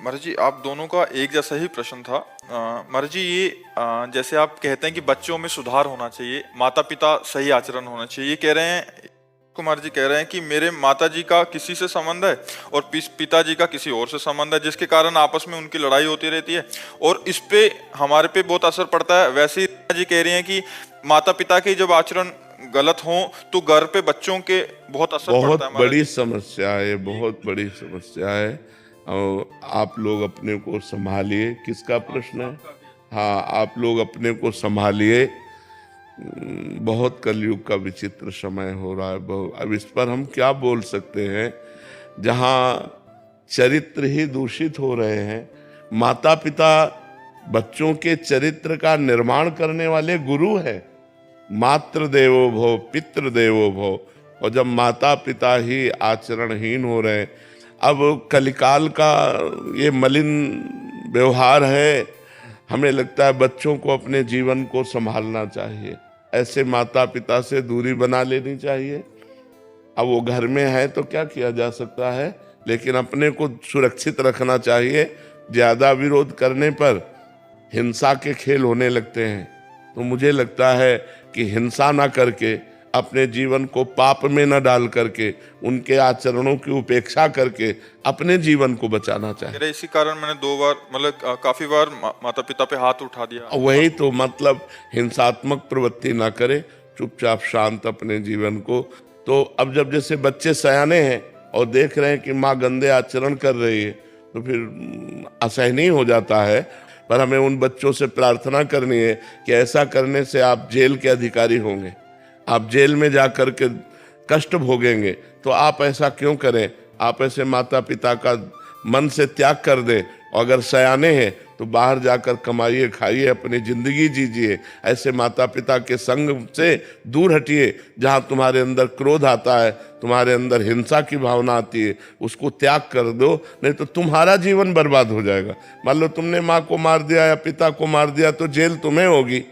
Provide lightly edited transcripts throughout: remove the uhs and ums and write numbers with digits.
महाराज जी, आप दोनों का एक जैसा ही प्रश्न था। महाराज जी, ये जैसे आप कहते हैं कि बच्चों में सुधार होना चाहिए, माता पिता सही आचरण होना चाहिए, ये कह रहे हैं, कुमार जी कह रहे हैं कि मेरे माता जी का किसी से संबंध है और पिताजी का किसी और से संबंध है, जिसके कारण आपस में उनकी लड़ाई होती रहती है और इस पे हमारे पे बहुत असर पड़ता है। वैसे ही जी कह रही हैं कि माता पिता के जब आचरण गलत हो तो घर पे बच्चों के बहुत असर पड़ता बहुत है। बड़ी समस्या है, बहुत बड़ी समस्या है। और आप लोग अपने को संभालिए। किसका प्रश्न है? हाँ, आप लोग अपने को संभालिए। बहुत कलयुग का विचित्र समय हो रहा है। अब इस पर हम क्या बोल सकते हैं? जहाँ चरित्र ही दूषित हो रहे हैं, माता पिता बच्चों के चरित्र का निर्माण करने वाले गुरु हैं। मातृ देवो भव, पितृ देवो भव। और जब माता पिता ही आचरणहीन हो रहे हैं, अब कलिकाल का ये मलिन व्यवहार है। हमें लगता है बच्चों को अपने जीवन को संभालना चाहिए, ऐसे माता पिता से दूरी बना लेनी चाहिए। अब वो घर में है तो क्या किया जा सकता है, लेकिन अपने को सुरक्षित रखना चाहिए। ज्यादा विरोध करने पर हिंसा के खेल होने लगते हैं। तो मुझे लगता है कि हिंसा ना करके, अपने जीवन को पाप में न डाल करके, उनके आचरणों की उपेक्षा करके अपने जीवन को बचाना चाहिए। इसी कारण मैंने 2 बार मतलब काफी बार माता पिता पे हाथ उठा दिया। वही तो मतलब, हिंसात्मक प्रवृत्ति ना करे, चुपचाप शांत अपने जीवन को। तो अब जब जैसे बच्चे सयाने हैं और देख रहे हैं कि माँ गंदे आचरण कर रही है, तो फिर असहनीय हो जाता है। पर हमें उन बच्चों से प्रार्थना करनी है कि ऐसा करने से आप जेल के अधिकारी होंगे, आप जेल में जा कर के कष्ट भोगेंगे। तो आप ऐसा क्यों करें? आप ऐसे माता पिता का मन से त्याग कर दें। और अगर सयाने हैं तो बाहर जाकर कमाइए, खाइए, अपनी जिंदगी जीजिए। ऐसे माता पिता के संग से दूर हटिए। जहाँ तुम्हारे अंदर क्रोध आता है, तुम्हारे अंदर हिंसा की भावना आती है, उसको त्याग कर दो, नहीं तो तुम्हारा जीवन बर्बाद हो जाएगा। मान लो तुमने माँ को मार दिया या पिता को मार दिया, तो जेल तुम्हें होगी,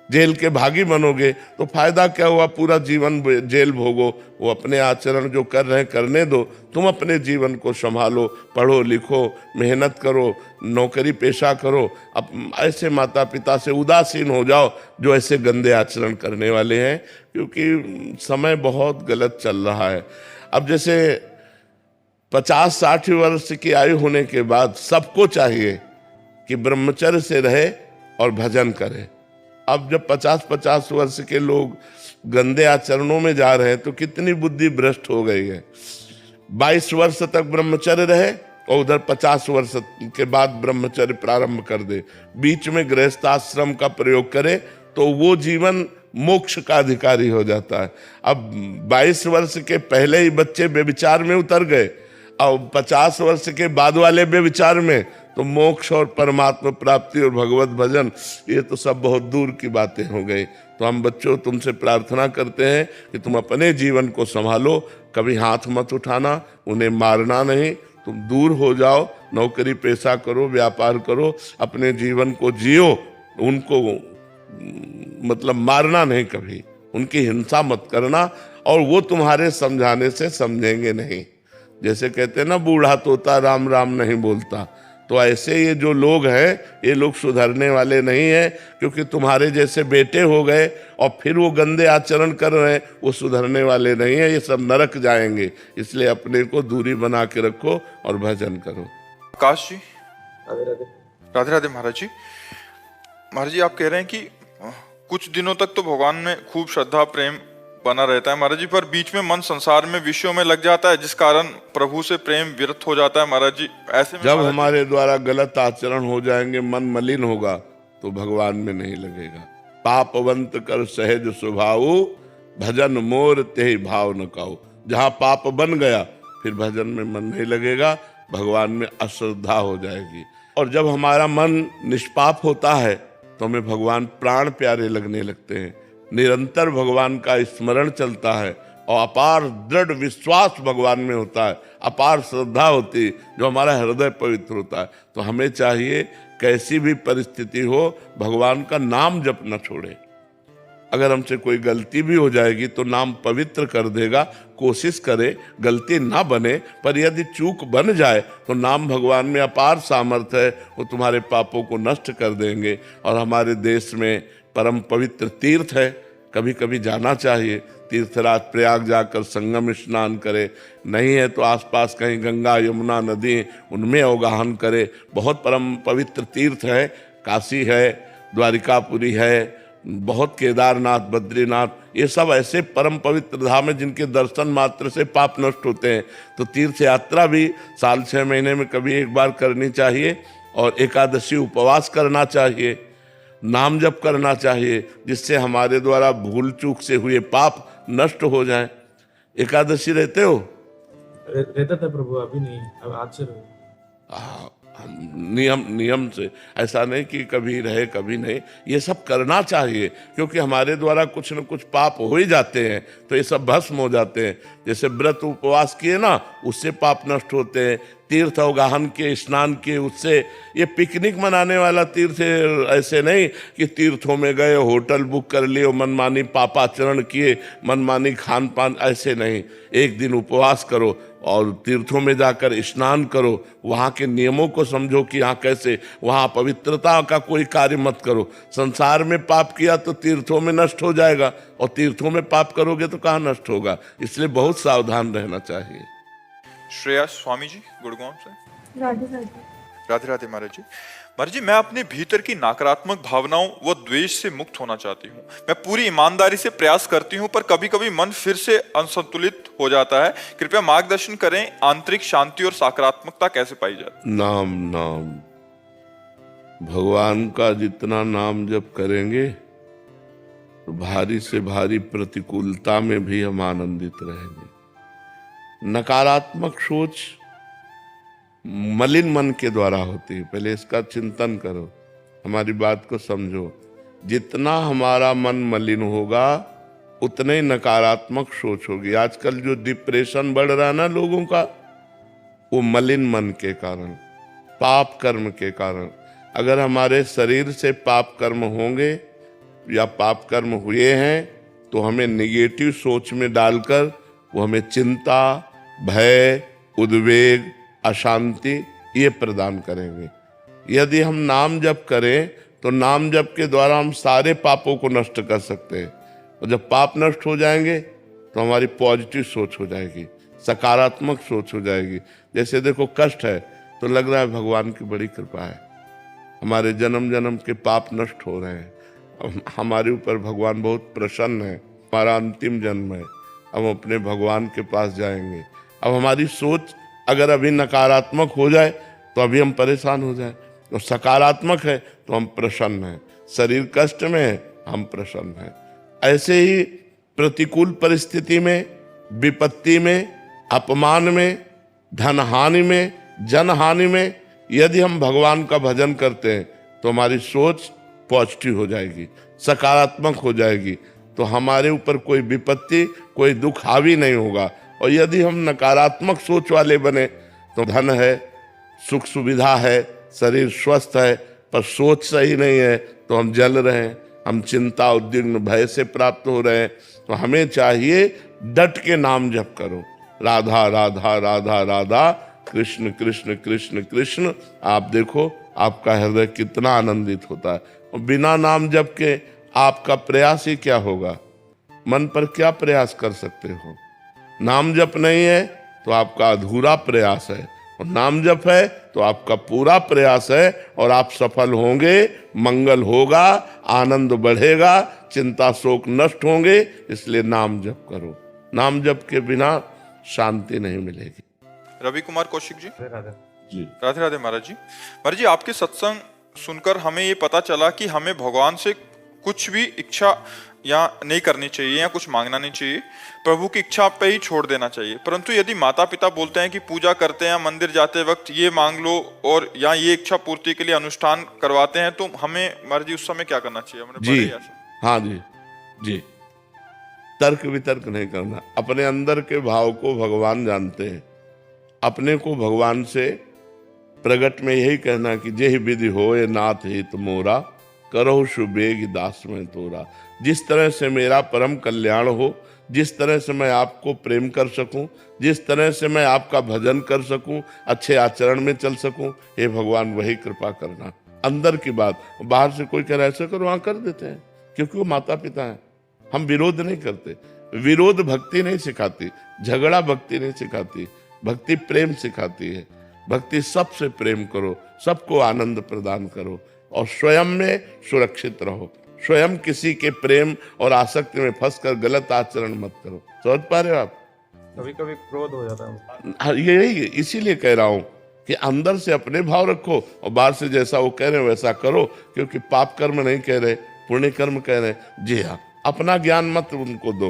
जेल के भागी बनोगे। तो फायदा क्या हुआ? पूरा जीवन जेल भोगो। वो अपने आचरण जो कर रहे हैं करने दो, तुम अपने जीवन को संभालो, पढ़ो लिखो, मेहनत करो, नौकरी पेशा करो। अब ऐसे माता पिता से उदासीन हो जाओ जो ऐसे गंदे आचरण करने वाले हैं, क्योंकि समय बहुत गलत चल रहा है। अब जैसे 50-60 वर्ष की आयु होने के बाद सबको चाहिए कि ब्रह्मचर्य से रहे और भजन करे। अब जब 50-50 वर्ष के लोग गंदे आचरणों में जा रहे हैं तो कितनी बुद्धि भ्रष्ट हो गई है। 22 वर्ष तक ब्रह्मचर्य रहे और उधर 50 वर्ष के बाद ब्रह्मचर्य प्रारंभ कर दे, बीच में गृहस्थाश्रम का प्रयोग करे, तो वो जीवन मोक्ष का अधिकारी हो जाता है। अब 22 वर्ष के पहले ही बच्चे बेविचार में उतर गए और 50 वर्ष के बाद वाले बेविचार में, तो मोक्ष और परमात्मा प्राप्ति और भगवत भजन, ये तो सब बहुत दूर की बातें हो गई। तो हम बच्चों तुमसे प्रार्थना करते हैं कि तुम अपने जीवन को संभालो, कभी हाथ मत उठाना, उन्हें मारना नहीं, तुम दूर हो जाओ, नौकरी पेशा करो, व्यापार करो, अपने जीवन को जियो। उनको मतलब मारना नहीं, कभी उनकी हिंसा मत करना, और वो तुम्हारे समझाने से समझेंगे नहीं। जैसे कहते हैं ना, बूढ़ा तोता राम राम नहीं बोलता। तो ऐसे ये जो लोग हैं, ये लोग सुधरने वाले नहीं हैं, क्योंकि तुम्हारे जैसे बेटे हो गए और फिर वो गंदे आचरण कर रहे हैं, वो सुधरने वाले नहीं हैं, ये सब नरक जाएंगे। इसलिए अपने को दूरी बना के रखो और भजन करो। आकाश जी, राधे राधे। महाराज जी, आप कह रहे हैं कि कुछ दिनों तक तो भगवान में खूब श्रद्धा प्रेम बना रहता है महाराज जी, पर बीच में मन संसार में विषयों में लग जाता है, जिस कारण प्रभु से प्रेम विरत हो जाता है महाराज जी। ऐसे में जब हमारे द्वारा गलत आचरण हो जाएंगे, मन मलिन होगा, तो भगवान में नहीं लगेगा। पापवंत कर सहज स्वभाव, भजन मोर ते भाव न काऊ। जहाँ पाप बन गया, फिर भजन में मन नहीं लगेगा, भगवान में अश्रद्धा हो जाएगी। और जब हमारा मन निष्पाप होता है तो हमें भगवान प्राण प्यारे लगने लगते हैं। निरंतर भगवान का स्मरण चलता है और अपार दृढ़ विश्वास भगवान में होता है, अपार श्रद्धा होती है, जो हमारा हृदय पवित्र होता है। तो हमें चाहिए कैसी भी परिस्थिति हो, भगवान का नाम जप न छोड़े। अगर हमसे कोई गलती भी हो जाएगी तो नाम पवित्र कर देगा। कोशिश करे गलती ना बने, पर यदि चूक बन जाए तो नाम भगवान में अपार सामर्थ्य है, वो तुम्हारे पापों को नष्ट कर देंगे। और हमारे देश में परम पवित्र तीर्थ है, कभी कभी जाना चाहिए। तीर्थराज प्रयाग जाकर संगम स्नान करे, नहीं है तो आसपास कहीं गंगा यमुना नदी उनमें अवगाहन करे। बहुत परम पवित्र तीर्थ है, काशी है, द्वारिकापुरी है, बहुत केदारनाथ, बद्रीनाथ, ये सब ऐसे परम पवित्र धाम है जिनके दर्शन मात्र से पाप नष्ट होते हैं। तो तीर्थ यात्रा भी साल 6 महीने में कभी एक बार करनी चाहिए, और एकादशी उपवास करना चाहिए, नाम जप करना चाहिए, जिससे हमारे द्वारा भूल चूक से हुए पाप नष्ट हो जाए। एकादशी रहते हो? रहता था प्रभु, अभी नहीं, अब आज से नियम से, ऐसा नहीं कि कभी रहे कभी नहीं, ये सब करना चाहिए, क्योंकि हमारे द्वारा कुछ न कुछ पाप हो ही जाते हैं, तो ये सब भस्म हो जाते हैं। जैसे व्रत उपवास किए ना, उससे पाप नष्ट होते हैं। तीर्थ अवगाहन के, स्नान किए, उससे। ये पिकनिक मनाने वाला तीर्थ है, ऐसे नहीं कि तीर्थों में गए, होटल बुक कर लिए, मनमानी पापाचरण किए, मनमानी खान पान, ऐसे नहीं। एक दिन उपवास करो और तीर्थों में जाकर स्नान करो, वहाँ के नियमों को समझो कि यहाँ कैसे, वहाँ पवित्रता का कोई कार्य मत करो। संसार में पाप किया तो तीर्थों में नष्ट हो जाएगा, और तीर्थों में पाप करोगे तो कहाँ नष्ट होगा। इसलिए बहुत सावधान रहना चाहिए। श्रेया स्वामी जी गुड़गांव से। राधे राधे। राधे राधे महाराज जी। महाराज जी, मैं अपने भीतर की नकारात्मक भावनाओं व द्वेष से मुक्त होना चाहती हूँ। मैं पूरी ईमानदारी से प्रयास करती हूँ, पर कभी कभी मन फिर से असंतुलित हो जाता है। कृपया मार्गदर्शन करें, आंतरिक शांति और सकारात्मकता कैसे पाई जाए? नाम नाम, भगवान का जितना नाम जप करेंगे तो भारी से भारी प्रतिकूलता में भी हम आनंदित रहेंगे। नकारात्मक सोच मलिन मन के द्वारा होती है, पहले इसका चिंतन करो, हमारी बात को समझो। जितना हमारा मन मलिन होगा उतने ही नकारात्मक सोच होगी। आजकल जो डिप्रेशन बढ़ रहा है ना लोगों का, वो मलिन मन के कारण, पाप कर्म के कारण। अगर हमारे शरीर से पाप कर्म होंगे या पाप कर्म हुए हैं तो हमें निगेटिव सोच में डालकर वो हमें चिंता, भय, उद्वेग, अशांति ये प्रदान करेंगे। यदि हम नाम जप करें तो नाम जप के द्वारा हम सारे पापों को नष्ट कर सकते हैं, और जब पाप नष्ट हो जाएंगे तो हमारी पॉजिटिव सोच हो जाएगी, सकारात्मक सोच हो जाएगी। जैसे देखो कष्ट है तो लग रहा है भगवान की बड़ी कृपा है, हमारे जन्म जन्म के पाप नष्ट हो रहे हैं, हमारे ऊपर भगवान बहुत प्रसन्न है, हमारा अंतिम जन्म है, हम अपने भगवान के पास जाएंगे। अब हमारी सोच अगर अभी नकारात्मक हो जाए तो अभी हम परेशान हो जाए, तो सकारात्मक है तो हम प्रसन्न हैं। शरीर कष्ट में है, हम प्रसन्न हैं। ऐसे ही प्रतिकूल परिस्थिति में, विपत्ति में, अपमान में, धन हानि में, जन हानि में यदि हम भगवान का भजन करते हैं तो हमारी सोच पॉजिटिव हो जाएगी, सकारात्मक हो जाएगी, तो हमारे ऊपर कोई विपत्ति, कोई दुख हावी नहीं होगा। और यदि हम नकारात्मक सोच वाले बने तो धन है, सुख सुविधा है, शरीर स्वस्थ है, पर सोच सही नहीं है तो हम जल रहे हैं, हम चिंता, उद्विग्न, भय से प्राप्त हो रहे हैं। तो हमें चाहिए डट के नाम जप करो, राधा राधा राधा राधा, कृष्ण कृष्ण कृष्ण कृष्ण। आप देखो आपका हृदय कितना आनंदित होता है। और बिना नाम जप के आपका प्रयास ही क्या होगा, मन पर क्या प्रयास कर सकते हो? नाम जप नहीं है तो आपका अधूरा प्रयास है, और नाम जप है तो आपका पूरा प्रयास है, और आप सफल होंगे, मंगल होगा, आनंद बढ़ेगा, चिंता शोक नष्ट होंगे। इसलिए नाम जप करो, नाम जप के बिना शांति नहीं मिलेगी। रवि कुमार कौशिक जी। राधे जी राधे राधे महाराज जी। महाराज जी, आपके सत्संग सुनकर हमें ये पता चला कि हमें भगवान से कुछ भी इच्छा या नहीं करनी चाहिए या कुछ मांगना नहीं चाहिए, प्रभु की इच्छा पे ही छोड़ देना चाहिए। परंतु यदि माता पिता बोलते हैं कि पूजा करते हैं, मंदिर जाते वक्त ये मांग लो और या ये इच्छा पूर्ति के लिए अनुष्ठान करवाते हैं, तो हमें महाराज जी उस समय क्या करना चाहिए? हमने जी पढ़ा है ऐसा। हाँ जी जी, तर्क वितर्क नहीं करना, अपने अंदर के भाव को भगवान जानते हैं। अपने को भगवान से प्रगट में यही कहना कि जे विधि होए नाथ हित मोरा, करो शुबेग दास में तोरा। जिस तरह से मेरा परम कल्याण हो, जिस तरह से मैं आपको प्रेम कर सकूं, जिस तरह से मैं आपका भजन कर सकूं, अच्छे आचरण में चल सकूं, हे भगवान वही कृपा करना। अंदर की बात, बाहर से कोई कह रहा है ऐसे करो, वहां कर देते हैं, क्योंकि वो माता पिता हैं। हम विरोध नहीं करते। विरोध भक्ति नहीं सिखाती, झगड़ा भक्ति नहीं सिखाती, भक्ति प्रेम सिखाती है। भक्ति सबसे प्रेम करो, सबको आनंद प्रदान करो और स्वयं में सुरक्षित रहो। स्वयं किसी के प्रेम और आसक्ति में फंसकर गलत आचरण मत करो। समझ पा रहे हो आप? कभी कभी क्रोध हो जाता है। हाँ, यही इसीलिए कह रहा हूं कि अंदर से अपने भाव रखो और बाहर से जैसा वो कह रहे हैं वैसा करो, क्योंकि पाप कर्म नहीं कह रहे, पुण्य कर्म कह रहे हैं। जी हाँ, अपना ज्ञान मत उनको दो,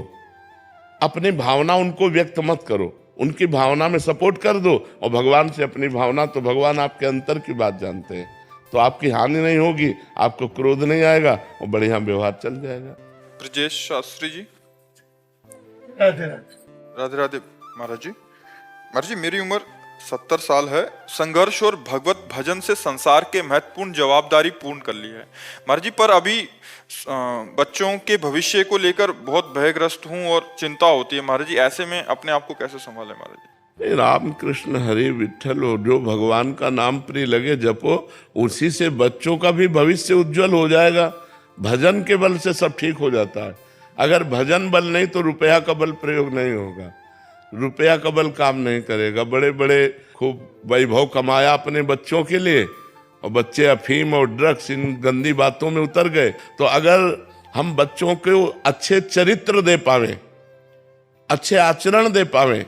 अपनी भावना उनको व्यक्त मत करो, उनकी भावना में सपोर्ट कर दो और भगवान से अपनी भावना, तो भगवान आपके अंतर की बात जानते हैं, तो आपकी हानि नहीं होगी, आपको क्रोध नहीं आएगा और बढ़िया व्यवहार चल जाएगा। ब्रजेश शास्त्री जी। राधे राधे। राधे राधे महाराज जी। महाराज जी, मेरी उम्र 70 साल है। संघर्ष और भगवत भजन से संसार के महत्वपूर्ण जवाबदारी पूर्ण कर ली है महाराज जी, पर अभी बच्चों के भविष्य को लेकर बहुत भयग्रस्त हूँ और चिंता होती है महाराज जी। ऐसे में अपने आप को कैसे संभालें महाराज जी? राम कृष्ण हरि विठ्ठल हो, जो भगवान का नाम प्रिय लगे जपो, उसी से बच्चों का भी भविष्य उज्जवल हो जाएगा। भजन के बल से सब ठीक हो जाता है। अगर भजन बल नहीं तो रुपया का बल प्रयोग नहीं होगा, रुपया का बल काम नहीं करेगा। बड़े बड़े खूब वैभव कमाया अपने बच्चों के लिए और बच्चे अफीम और ड्रग्स, इन गंदी बातों में उतर गए। तो अगर हम बच्चों को अच्छे चरित्र दे पावे, अच्छे आचरण दे पावे,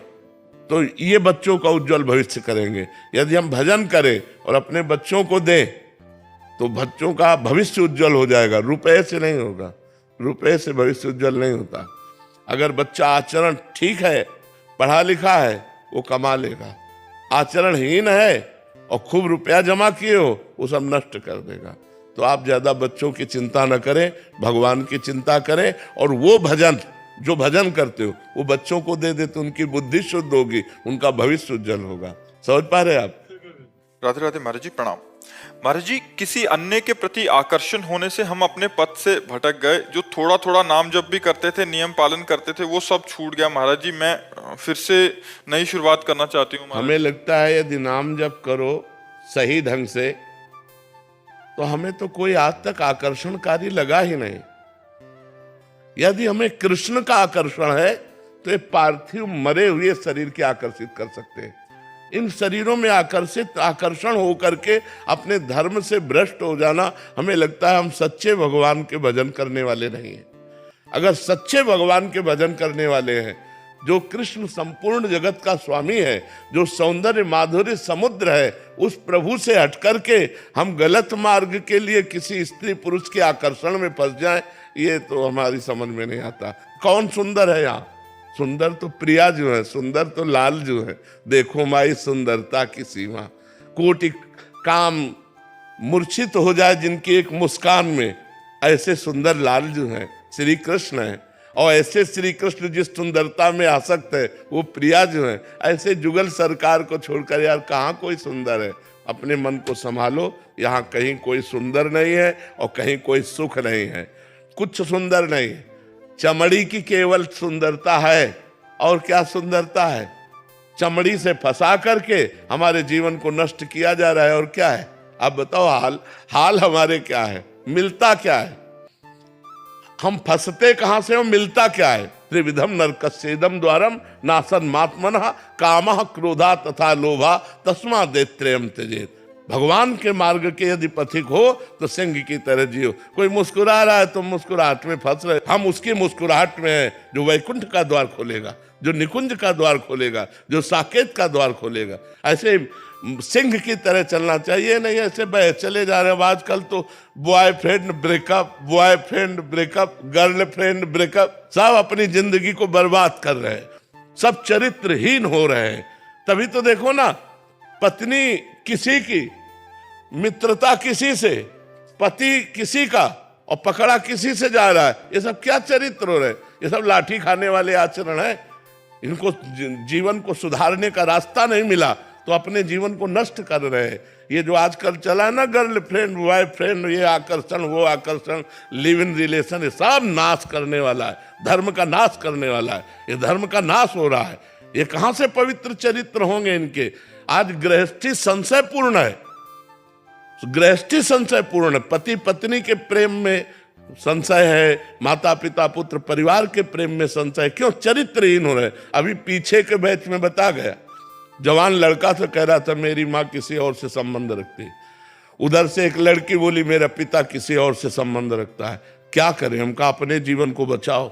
तो ये बच्चों का उज्जवल भविष्य करेंगे। यदि हम भजन करें और अपने बच्चों को दें तो बच्चों का भविष्य उज्जवल हो जाएगा, रुपए से नहीं होगा। रुपए से भविष्य उज्जवल नहीं होता। अगर बच्चा आचरण ठीक है, पढ़ा लिखा है, वो कमा लेगा। आचरणहीन है और खूब रुपया जमा किए हो, वो सब नष्ट कर देगा। तो आप ज्यादा बच्चों की चिंता न करें, भगवान की चिंता करें और वो भजन जो भजन करते हो वो बच्चों को दे देते, उनकी बुद्धि शुद्ध होगी, उनका भविष्य उज्जवल होगा। समझ पा रहे आप? राधे राधे महाराज जी, प्रणाम। महाराज जी, किसी अन्य के प्रति आकर्षण होने से हम अपने पथ से भटक गए। जो थोड़ा थोड़ा नाम जप भी करते थे, नियम पालन करते थे, वो सब छूट गया महाराज जी। मैं फिर से नई शुरुआत करना चाहती हूँ। हमें लगता है यदि नाम जप करो सही ढंग से तो हमें तो कोई आज तक आकर्षणकारी लगा ही नहीं। यदि हमें कृष्ण का आकर्षण है तो ये पार्थिव मरे हुए शरीर के आकर्षित कर सकते हैं। इन शरीरों में आकर्षण होकर के अपने धर्म से भ्रष्ट हो जाना, हमें लगता है हम सच्चे भगवान के भजन करने वाले नहीं हैं। अगर सच्चे भगवान के भजन करने वाले हैं, जो कृष्ण संपूर्ण जगत का स्वामी है, जो सौंदर्य माधुर्य समुद्र है, उस प्रभु से हट करके हम गलत मार्ग के लिए किसी स्त्री पुरुष के आकर्षण में फंस जाएं, ये तो हमारी समझ में नहीं आता। कौन सुंदर है यहाँ? सुंदर तो प्रिया जो है, सुंदर तो लाल जो है। देखो माई सुंदरता की सीमा, कोटि काम मूर्छित हो जाए जिनकी एक मुस्कान में, ऐसे सुंदर लाल जो है श्री कृष्ण है। और ऐसे श्री कृष्ण जिस सुंदरता में आसक्त है वो प्रिया जो है। ऐसे जुगल सरकार को छोड़कर यार कहाँ कोई सुंदर है? अपने मन को संभालो, यहाँ कहीं कोई सुंदर नहीं है और कहीं कोई सुख नहीं है। कुछ सुंदर नहीं, चमड़ी की केवल सुंदरता है। और क्या सुंदरता है? चमड़ी से फंसा करके हमारे जीवन को नष्ट किया जा रहा है। और क्या है आप बताओ? हाल हमारे क्या है? मिलता क्या है? हम फंसते कहां से हो? मिलता क्या है? त्रिविधम नरकस्येदम द्वारम नासन मात्मनः कामः क्रोधा तथा लोभा तस्मा देत्रयम त्यजेत। भगवान के मार्ग के यदि पथिक हो तो सिंह की तरह जियो। कोई मुस्कुरा रहा है तो मुस्कुराहट में फंस रहे। हम उसकी मुस्कुराहट में है जो वैकुंठ का द्वार खोलेगा, जो निकुंज का द्वार खोलेगा, जो साकेत का द्वार खोलेगा। ऐसे सिंह की तरह चलना चाहिए, नहीं ऐसे बह चले जा रहे हैं। आजकल तो boyfriend breakup, boyfriend breakup, girlfriend breakup, सब अपनी जिंदगी को बर्बाद कर रहे हैं, सब चरित्रहीन हो रहे हैं। तभी तो देखो ना, पत्नी किसी की, मित्रता किसी से, पति किसी का और पकड़ा किसी से जा रहा है। ये सब क्या चरित्र हो रहे? ये सब लाठी खाने वाले आचरण है। इनको जीवन को सुधारने का रास्ता नहीं मिला तो अपने जीवन को नष्ट कर रहे हैं। ये जो आजकल चला है ना, गर्लफ्रेंड बॉयफ्रेंड, ये आकर्षण वो आकर्षण, लिव इन रिलेशन, ये सब नाश करने वाला है, धर्म का नाश करने वाला है। ये धर्म का नाश हो रहा है। ये कहां से पवित्र चरित्र होंगे इनके? आज गृहस्थी संशयपूर्ण है, गृहस्थी संशयपूर्ण है। पति पत्नी के प्रेम में संशय है, माता पिता पुत्र परिवार के प्रेम में संशय। क्यों? चरित्रहीन हो रहे। अभी पीछे के बैच में बता गया, जवान लड़का तो कह रहा था मेरी माँ किसी और से संबंध रखती, उधर से एक लड़की बोली मेरा पिता किसी और से संबंध रखता है। क्या करें? हम कहा अपने जीवन को बचाओ,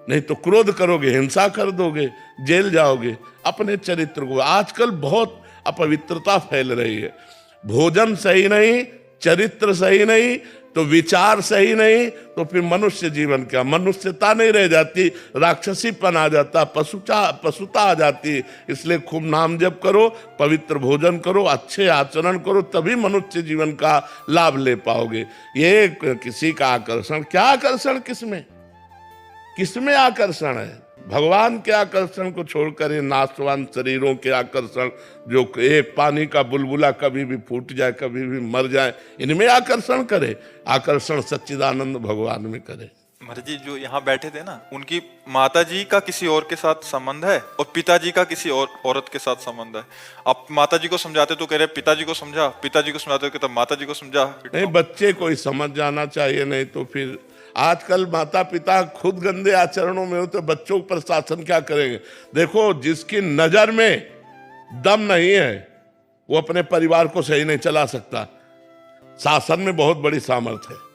नहीं तो क्रोध करोगे, हिंसा कर दोगे, जेल जाओगे। अपने चरित्र को, आजकल बहुत अपवित्रता फैल रही है। भोजन सही नहीं, चरित्र सही नहीं, तो विचार सही नहीं, तो फिर मनुष्य जीवन क्या? मनुष्यता नहीं रह जाती, राक्षसीपन आ जाता, पशुता आ जाती। इसलिए खूब नाम जप करो, पवित्र भोजन करो, अच्छे आचरण करो, तभी मनुष्य जीवन का लाभ ले पाओगे। ये किसी का आकर्षण, क्या आकर्षण? किसमें किसमें आकर्षण है? भगवान के आकर्षण को छोड़कर ये नाशवान शरीरों के आकर्षण, जो एक पानी का बुलबुला कभी भी फूट जाए, कभी भी मर जाए, इनमें आकर्षण करे। आकर्षण सच्चिदानंद भगवान में करे। महाराज जी जो यहाँ बैठे थे ना, उनकी माता जी का किसी और के साथ संबंध है और पिताजी का किसी और औरत के साथ संबंध है। आप माता जी को समझाते तो कह रहे पिताजी को समझा, पिताजी को समझाते तो कहते माता जी को समझा। नहीं, बच्चे को ही समझ जाना चाहिए, नहीं तो फिर आजकल माता पिता खुद गंदे आचरणों में हो तो बच्चों पर शासन क्या करेंगे? देखो, जिसकी नजर में दम नहीं है वो अपने परिवार को सही नहीं चला सकता। शासन में बहुत बड़ी सामर्थ्य है।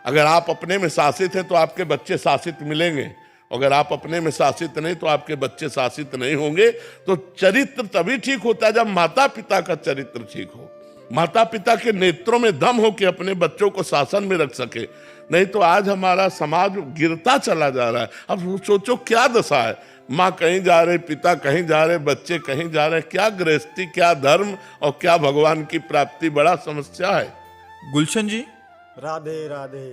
अगर आप अपने में शासित हैं तो आपके बच्चे शासित मिलेंगे, अगर आप अपने में शासित नहीं तो आपके बच्चे शासित नहीं होंगे। तो चरित्र तभी ठीक होता है जब माता पिता का चरित्र ठीक हो, माता पिता के नेत्रों में दम हो कि अपने बच्चों को शासन में रख सके। नहीं तो आज हमारा समाज गिरता चला जा रहा है। अब सोचो क्या दशा है, माँ कहीं जा रहे, पिता कहीं जा रहे, बच्चे कहीं जा रहे। क्या गृहस्थी, क्या धर्म और क्या भगवान की प्राप्ति, बड़ा समस्या है। गुलशन जी, राधे राधे।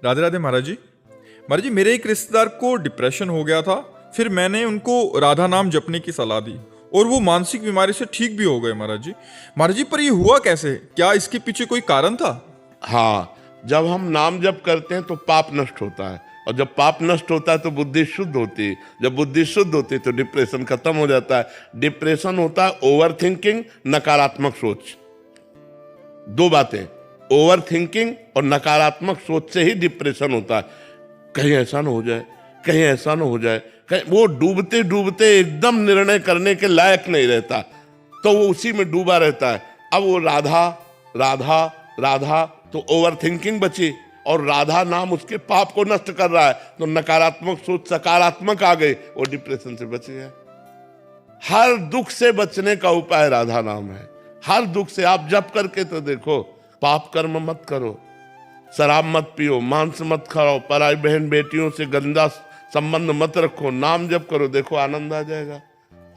राधे राधे महाराज जी। महाराज जी मेरे एक रिश्तेदार को डिप्रेशन हो गया था, फिर मैंने उनको राधा नाम जपने की सलाह दी और वो मानसिक बीमारी से ठीक भी हो गए महाराज जी। महाराज जी पर ये हुआ कैसे? क्या इसके पीछे कोई कारण था? हाँ, जब हम नाम जप करते हैं तो पाप नष्ट होता है, और जब पाप नष्ट होता है तो बुद्धि शुद्ध होती है। जब बुद्धि शुद्ध होती है तो डिप्रेशन खत्म हो जाता है। डिप्रेशन होता है ओवर थिंकिंग, नकारात्मक सोच। दो बातें, ओवर थिंकिंग और नकारात्मक सोच से ही डिप्रेशन होता है। कहीं ऐसा ना हो जाए, कहीं ऐसा ना हो जाए, कहीं वो डूबते डूबते एकदम निर्णय करने के लायक नहीं रहता, तो वो उसी में डूबा रहता है। अब वो राधा राधा राधा तो ओवर थिंकिंग बची, और राधा नाम उसके पाप को नष्ट कर रहा है, तो नकारात्मक सोच सकारात्मक आ गई, वो डिप्रेशन से बच गया। हर दुख से बचने का उपाय राधा नाम है। हर दुख से आप जप करके तो देखो। पाप कर्म मत करो, शराब मत पियो, मांस मत खाओ, पराई बहन बेटियों से गंदा संबंध मत रखो, नाम जप करो, देखो आनंद आ जाएगा।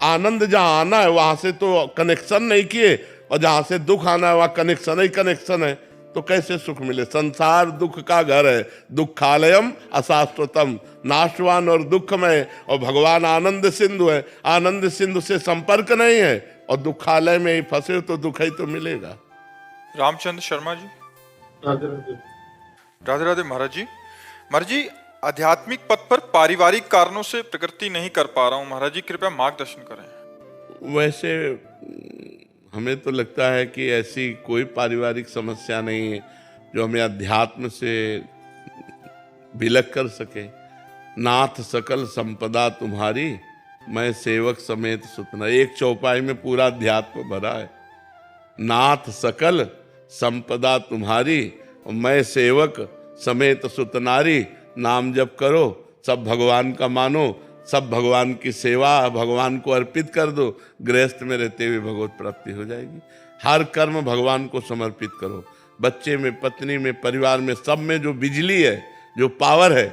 आनंद जहां आना है वहां से तो कनेक्शन नहीं किए, और जहां से दुख आना है वहां कनेक्शन ही कनेक्शन है, तो कैसे सुख मिले? संसार दुख का घर है, दुखालयम अशाश्वतम, नाशवान और दुखमय। और भगवान आनंद सिंधु है, आनंद सिंधु से संपर्क नहीं है, और दुखालय में ही फंसे तो दुख ही तो मिलेगा। रामचंद्र शर्मा जी, राधे राधे। राधे राधे महाराज जी। महाराज जी आध्यात्मिक पथ पर पारिवारिक कारणों से प्रगति नहीं कर पा रहा हूँ महाराज जी, कृपया मार्गदर्शन करें। वैसे हमें तो लगता है कि ऐसी कोई पारिवारिक समस्या नहीं है जो हमें अध्यात्म से विलग कर सके। नाथ सकल संपदा तुम्हारी, मैं सेवक समेत सुतना। एक चौपाई में पूरा अध्यात्म भरा है। नाथ सकल संपदा तुम्हारी, मैं सेवक समेत सुतनारी। नाम जप करो, सब भगवान का मानो, सब भगवान की सेवा, भगवान को अर्पित कर दो। गृहस्थ में रहते हुए भगवत प्राप्ति हो जाएगी। हर कर्म भगवान को समर्पित करो। बच्चे में, पत्नी में, परिवार में, सब में जो बिजली है, जो पावर है,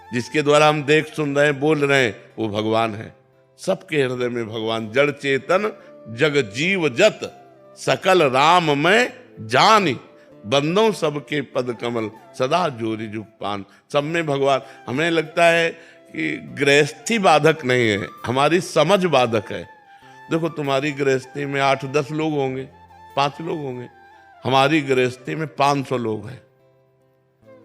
जिसके द्वारा हम देख सुन रहे हैं, बोल रहे हैं, वो भगवान है। सबके हृदय में भगवान। जड़ चेतन जग जीव जत, सकल राम में जानी। बंदों सबके पद कमल, सदा जोरी जुग पान। सब में भगवान। हमें लगता है कि गृहस्थी बाधक नहीं है, हमारी समझ बाधक है। देखो तुम्हारी गृहस्थी में 8-10 लोग होंगे, 5 लोग होंगे, हमारी गृहस्थी में 500 लोग हैं।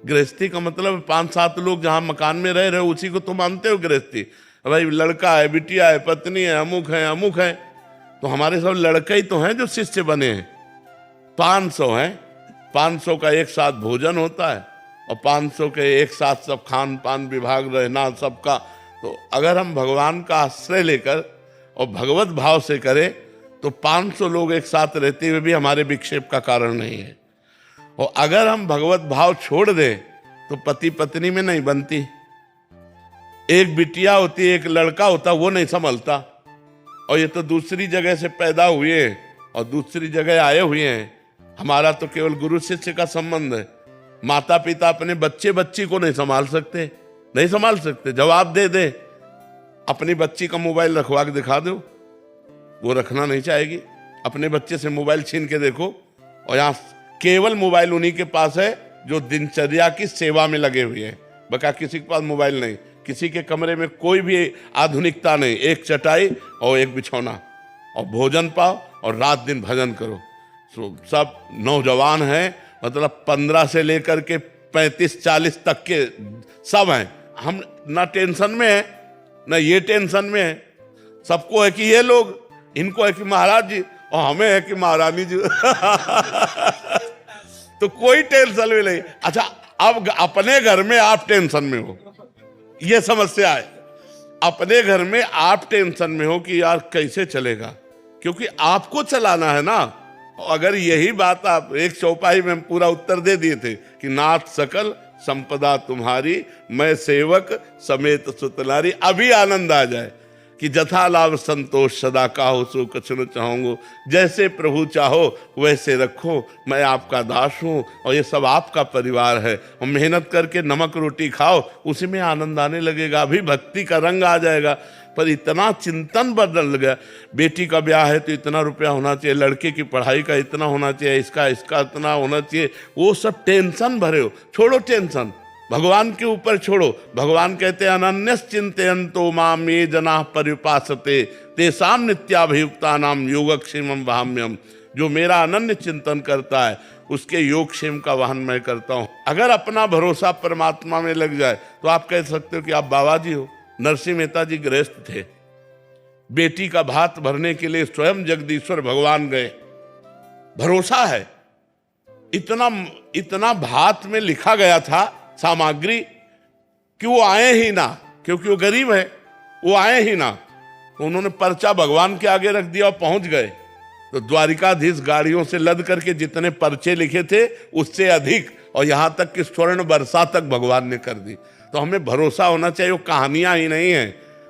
गृहस्थी का मतलब 5-7 लोग जहां मकान में रह रहे हो उसी को तुम मानते हो गृहस्थी। भाई लड़का है, बिटिया है, पत्नी है, अमुक है, अमुक है, तो हमारे सब लड़के ही तो हैं जो शिष्य बने हैं। 500 हैं, 500 का एक साथ भोजन होता है और 500 के एक साथ सब खान पान विभाग रहना सबका। तो अगर हम भगवान का आश्रय लेकर और भगवत भाव से करें तो 500 लोग एक साथ रहते हुए भी हमारे विक्षेप का कारण नहीं है। और अगर हम भगवत भाव छोड़ दें तो पति पत्नी में नहीं बनती। एक बिटिया होती, एक लड़का होता, वो नहीं संभलता। और ये तो दूसरी जगह से पैदा हुए और दूसरी जगह आए हुए हैं। हमारा तो केवल गुरु शिष्य का संबंध है। माता पिता अपने बच्चे बच्ची को नहीं संभाल सकते, नहीं संभाल सकते। जवाब दे दे, अपनी बच्ची का मोबाइल रखवा के दिखा दो, वो रखना नहीं चाहेगी। अपने बच्चे से मोबाइल छीन के देखो, और यहाँ केवल मोबाइल उन्हीं के पास है जो दिनचर्या की सेवा में लगे हुए हैं। बका किसी के पास मोबाइल नहीं, किसी के कमरे में कोई भी आधुनिकता नहीं, एक चटाई और एक बिछौना, और भोजन पाओ और रात दिन भजन करो। सब नौजवान हैं, मतलब 15 से लेकर के 35-40 तक के सब हैं। हम ना टेंशन में है ना ये टेंशन में है। सबको है कि ये लोग, इनको है कि महाराज जी, और हमें है कि महारानी जी। तो कोई टेंशन में नहीं। अच्छा, अब अपने घर में आप टेंशन में हो, ये समस्या है। अपने घर में आप टेंशन में हो कि यार कैसे चलेगा, क्योंकि आपको चलाना है ना। अगर यही बात आप एक चौपाई में पूरा उत्तर दे दिए थे कि नाथ सकल संपदा तुम्हारी, मैं सेवक समेत सुतनारी, अभी आनंद आ जाए कि जथा लाभ संतोष सदा काहो सो कछु न चाहूंगो, जैसे प्रभु चाहो वैसे रखो, मैं आपका दास हूँ और ये सब आपका परिवार है। और मेहनत करके नमक रोटी खाओ, उसी में आनंद आने लगेगा, अभी भक्ति का रंग आ जाएगा। पर इतना चिंतन बदल गया। बेटी का ब्याह है तो इतना रुपया होना चाहिए, लड़के की पढ़ाई का इतना होना चाहिए, इसका इतना होना चाहिए, वो सब टेंशन भरे हो। छोड़ो टेंशन, भगवान के ऊपर छोड़ो। भगवान कहते हैं अनन्यस चिंतयन्तो माम ये जनाः पर्युपासते तेषां नित्याभियुक्तानां योगक्षेमं वहाम्यहम्। जो मेरा अनन्य चिंतन करता है उसके योगक्षेम का वहन मैं करता हूँ। अगर अपना भरोसा परमात्मा में लग जाए तो आप कह सकते हो कि आप बाबा जी हो। नरसिंह मेहता जी गृहस्थ थे, बेटी का भात भरने के लिए स्वयं जगदीश्वर भगवान गए। भरोसा है, इतना भात में लिखा गया था सामग्री कि वो आए ही ना, क्योंकि वो गरीब है, वो आए ही ना। तो उन्होंने पर्चा भगवान के आगे रख दिया और पहुंच गए। तो द्वारिकाधीश गाड़ियों से लद करके जितने पर्चे लिखे थे उससे अधिक, और यहां तक कि स्वर्ण वर्षा तक भगवान ने कर दी। तो हमें भरोसा होना चाहिए, वो कहानियां ही नहीं है,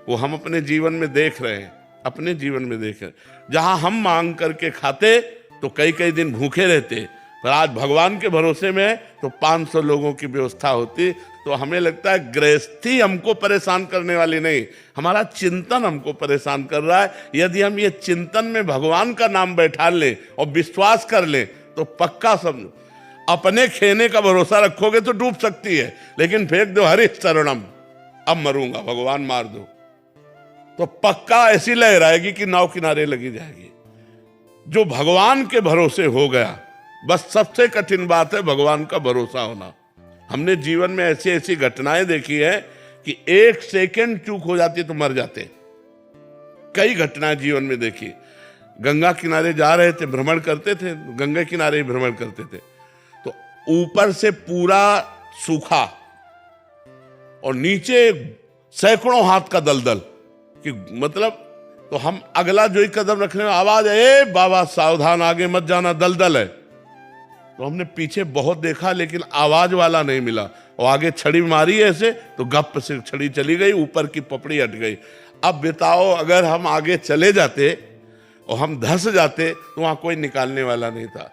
वो हम अपने जीवन में देख रहे हैं, अपने जीवन में देख रहे हैं। जहां हम मांग करके खाते तो कई कई दिन भूखे रहते, पर आज भगवान के भरोसे में है तो 500 लोगों की व्यवस्था होती। तो हमें लगता है गृहस्थी हमको परेशान करने वाली नहीं, हमारा चिंतन हमको परेशान कर रहा है। यदि हम ये चिंतन में भगवान का नाम बैठा लें और विश्वास कर लें तो पक्का समझो, अपने खेने का भरोसा रखोगे तो डूब सकती है, लेकिन फेंक दो हरि शरणम, अब मरूंगा भगवान मार दो, तो पक्का ऐसी लहराएगी कि नाव किनारे लगी जाएगी। जो भगवान के भरोसे हो गया, बस सबसे कठिन बात है भगवान का भरोसा होना। हमने जीवन में ऐसी ऐसी घटनाएं देखी है कि 1 सेकंड चूक हो जाती तो मर जाते। कई घटनाएं जीवन में देखी। गंगा किनारे जा रहे थे, भ्रमण करते थे, गंगा किनारे ही भ्रमण करते थे, तो ऊपर से पूरा सूखा और नीचे सैकड़ों हाथ का दलदल, कि मतलब तो हम अगला जो ही कदम रखने में आवाज है, ए बाबा सावधान आगे मत जाना दलदल है। तो हमने पीछे बहुत देखा लेकिन आवाज वाला नहीं मिला, और आगे छड़ी मारी ऐसे तो गप से छड़ी चली गई, ऊपर की पपड़ी हट गई। अब बताओ अगर हम आगे चले जाते और हम धंस जाते तो वहां कोई निकालने वाला नहीं था।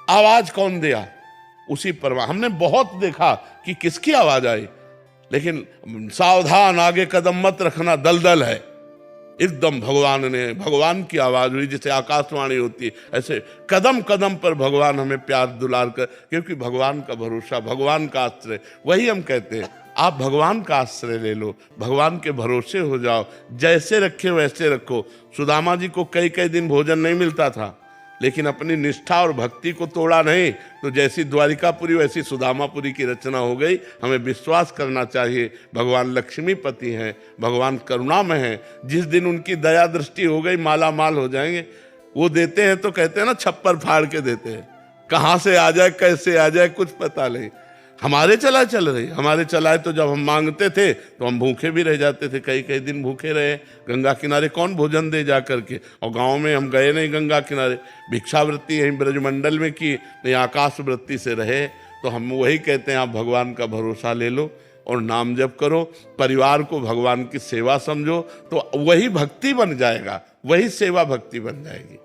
आवाज कौन दिया? उसी परवाह। हमने बहुत देखा कि किसकी आवाज आई, लेकिन सावधान आगे कदम मत रखना दलदल है, एकदम भगवान की आवाज हुई, जैसे आकाशवाणी होती है, ऐसे कदम कदम पर भगवान हमें प्यार दुलार कर, क्योंकि भगवान का भरोसा, भगवान का आश्रय, वही हम कहते हैं आप भगवान का आश्रय ले लो, भगवान के भरोसे हो जाओ, जैसे रखे वैसे रखो। सुदामा जी को कई कई दिन भोजन नहीं मिलता था, लेकिन अपनी निष्ठा और भक्ति को तोड़ा नहीं, तो जैसी द्वारिकापुरी वैसी सुदामापुरी की रचना हो गई। हमें विश्वास करना चाहिए, भगवान लक्ष्मीपति हैं, भगवान करुणामय हैं। जिस दिन उनकी दया दृष्टि हो गई, माला माल हो जाएंगे। वो देते हैं तो कहते हैं ना, छप्पर फाड़ के देते हैं, कहाँ से आ जाए कैसे आ जाए कुछ पता नहीं। हमारे चला चल रही, हमारे चलाए तो जब हम मांगते थे तो हम भूखे भी रह जाते थे, कई कई दिन भूखे रहे। गंगा किनारे कौन भोजन दे जा करके, और गांव में हम गए नहीं गंगा किनारे, भिक्षावृत्ति यहीं ब्रजमंडल में की, नहीं आकाश वृत्ति से रहे। तो हम वही कहते हैं, आप भगवान का भरोसा ले लो और नाम जप करो, परिवार को भगवान की सेवा समझो, तो वही भक्ति बन जाएगा, वही सेवा भक्ति बन जाएगी।